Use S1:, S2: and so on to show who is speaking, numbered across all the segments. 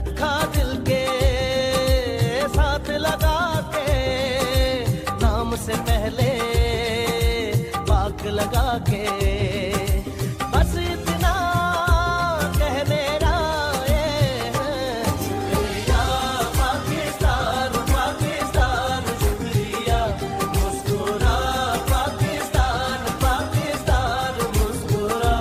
S1: रखा दिल के साथ लगा के, नाम से पहले पाक लगा के, बस इतना कह मेरा ये है। शुक्रिया पाकिस्तान पाकिस्तान, शुक्रिया मुस्कुरा पाकिस्तान पाकिस्तान मुस्कुरा।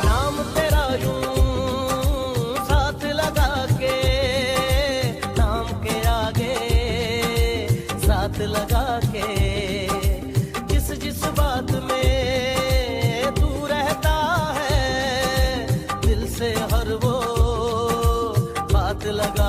S1: नाम तेरा यूं साथ लगा के, नाम के आगे साथ लगा के, जिस जिस बात में तू रहता है, दिल से हर वो बात लगा